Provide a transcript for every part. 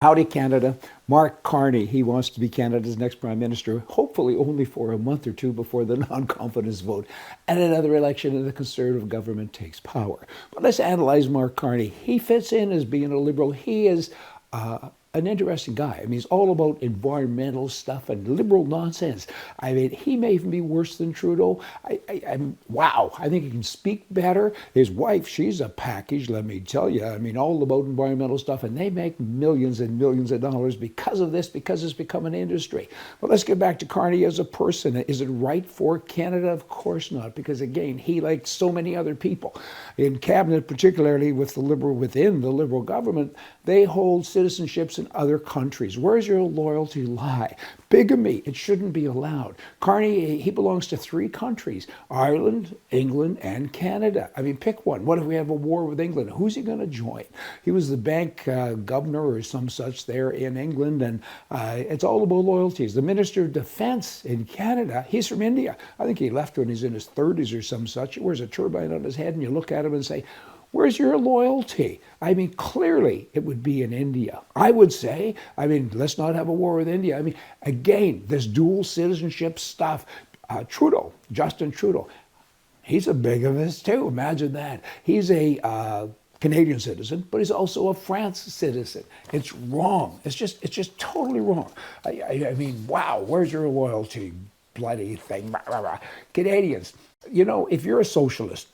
Howdy, Canada. Mark Carney, he wants to be Canada's next Prime Minister, hopefully only for a month or two before the non-confidence vote and another election and the Conservative government takes power. But let's analyze Mark Carney. He fits in as being a Liberal. He is an interesting guy. I mean, he's all about environmental stuff and liberal nonsense. I mean, he may even be worse than Trudeau. Wow, I think he can speak better. His wife, she's a package, let me tell you. I mean, all about environmental stuff, and they make millions and millions of dollars because of this, because it's become an industry. But let's get back to Carney as a person. Is it right for Canada? Of course not, because again, he, like so many other people in cabinet, particularly with the Liberal, within the Liberal government, they hold citizenships in other countries. Where's your loyalty lie? Bigamy, it shouldn't be allowed. Carney, he belongs to 3 countries, Ireland, England, and Canada. I mean, pick one. What if we have a war with England? Who's he going to join? He was the bank governor or some such there in England, and it's all about loyalties. The Minister of Defense in Canada, he's from India. I think he left when he's in his 30s or some such. He wears a turbine on his head, and you look at him and say, where's your loyalty? I mean, clearly it would be in India. I would say, I mean, let's not have a war with India. I mean, again, this dual citizenship stuff. Trudeau, Justin Trudeau, he's a bigamist too. Imagine that. He's a Canadian citizen, but he's also a France citizen. It's wrong. It's just totally wrong. I mean, wow, where's your loyalty? Bloody thing. Canadians, you know, if you're a socialist,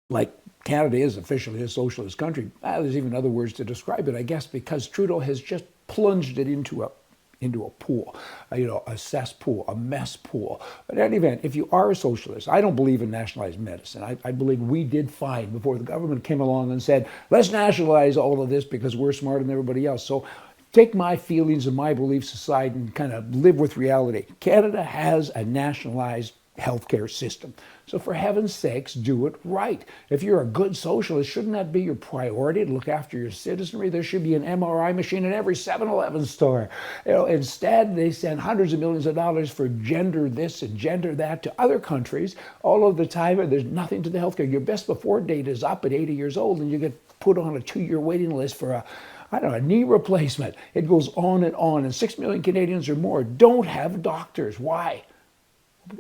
like Canada is officially a socialist country. There's even other words to describe it, I guess, because Trudeau has just plunged it into a pool, a cesspool, a mess pool. But in any event, if you are a socialist, I don't believe in nationalized medicine. I believe we did fine before the government came along and said, let's nationalize all of this because we're smarter than everybody else. So take my feelings and my beliefs aside and kind of live with reality. Canada has a nationalized healthcare system. So for heaven's sakes, do it right. If you're a good socialist, shouldn't that be your priority to look after your citizenry? There should be an MRI machine in every 7-Eleven store. Instead, they send hundreds of millions of dollars for gender this and gender that to other countries all of the time, and there's nothing to the healthcare. Your best before date is up at 80 years old, and you get put on a 2-year waiting list for a knee replacement. It goes on, and 6 million Canadians or more don't have doctors. Why?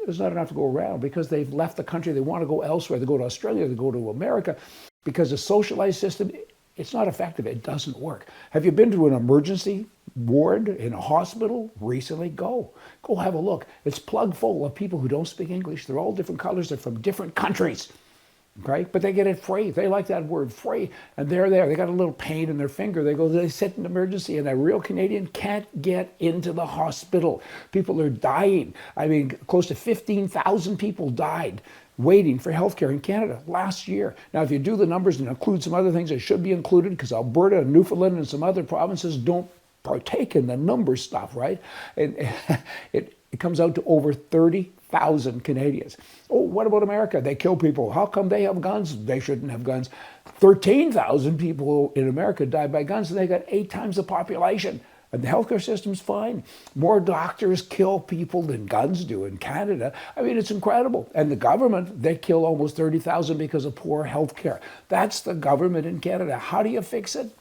There's not enough to go around because they've left the country. They want to go elsewhere. They go to Australia, they go to America, because the socialized system, it's not effective. It doesn't work. Have you been to an emergency ward in a hospital recently? Go have a look. It's plug full of people who don't speak English. They're all different colors. They're from different countries. Okay, but they get it free. They like that word, free, and they're there. They got a little pain in their finger. They sit in emergency, and a real Canadian can't get into the hospital. People are dying. I mean, close to 15,000 people died waiting for healthcare in Canada last year. Now, if you do the numbers and include some other things that should be included, because Alberta and Newfoundland and some other provinces don't partake in the number stuff, right? It comes out to over 30,000 Canadians. Oh, what about America? They kill people. How come they have guns? They shouldn't have guns. 13,000 people in America die by guns, and they got 8 times the population. And the healthcare system's fine. More doctors kill people than guns do in Canada. I mean, it's incredible. And the government, they kill almost 30,000 because of poor healthcare. That's the government in Canada. How do you fix it?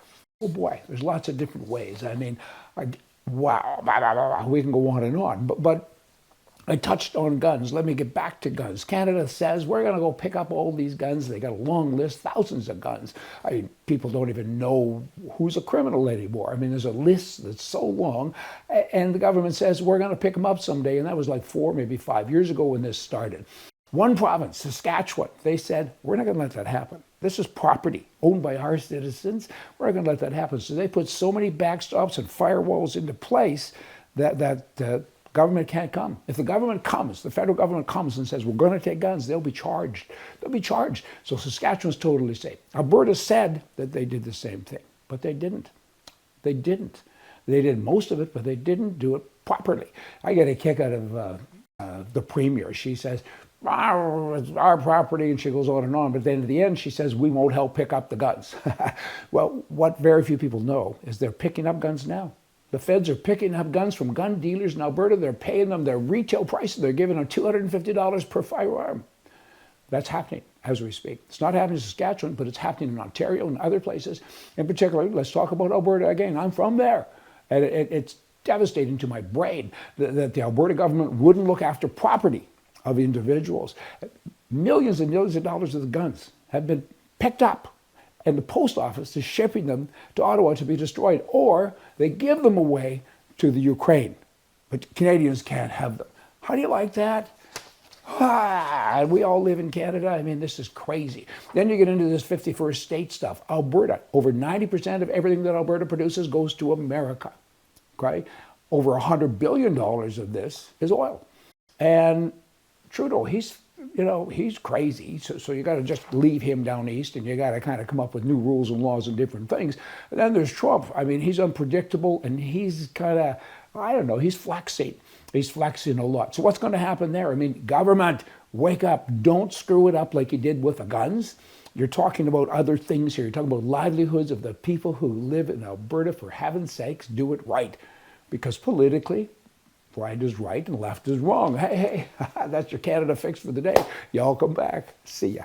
Oh boy, there's lots of different ways. I mean, wow, we can go on and on. But I touched on guns. Let me get back to guns. Canada says we're going to go pick up all these guns. They got a long list, thousands of guns. I mean, people don't even know who's a criminal anymore. I mean, there's a list that's so long, and the government says we're going to pick them up someday. And that was like 4, maybe 5 years ago when this started. One province, Saskatchewan, they said, we're not going to let that happen. This is property owned by our citizens. We're not going to let that happen. So they put so many backstops and firewalls into place that government can't come. If the government comes, the federal government comes and says, we're going to take guns, they'll be charged. They'll be charged. So Saskatchewan's totally safe. Alberta said that they did the same thing, but they didn't. They didn't. They did most of it, but they didn't do it properly. I get a kick out of the premier. She says, it's our property, and she goes on and on. But then at the end, she says, we won't help pick up the guns. Well, what very few people know is they're picking up guns now. The feds are picking up guns from gun dealers in Alberta. They're paying them their retail prices. They're giving them $250 per firearm. That's happening. as we speak. It's not happening in Saskatchewan, but it's happening in Ontario and other places. In particular, let's talk about Alberta again. I'm from there. And it's devastating to my brain that the Alberta government wouldn't look after property of individuals. Millions and millions of dollars of the guns have been picked up, and the post office is shipping them to Ottawa to be destroyed, or they give them away to the Ukraine. But Canadians can't have them. How do you like that? We all live in Canada. I mean, this is crazy. Then you get into this 51st state stuff. Alberta, over 90% of everything that Alberta produces goes to America. Okay? Over $100 billion of this is oil. And Trudeau, he's crazy. So you got to just leave him down east, and you got to kind of come up with new rules and laws and different things. And then there's Trump. I mean, he's unpredictable, and he's kind of, I don't know, he's flexing. He's flexing a lot. So what's going to happen there? I mean, government, wake up. Don't screw it up like you did with the guns. You're talking about other things here. You're talking about livelihoods of the people who live in Alberta. For heaven's sakes, do it right. Because politically, right is right and left is wrong. Hey, that's your Canada fix for the day. Y'all come back. See ya.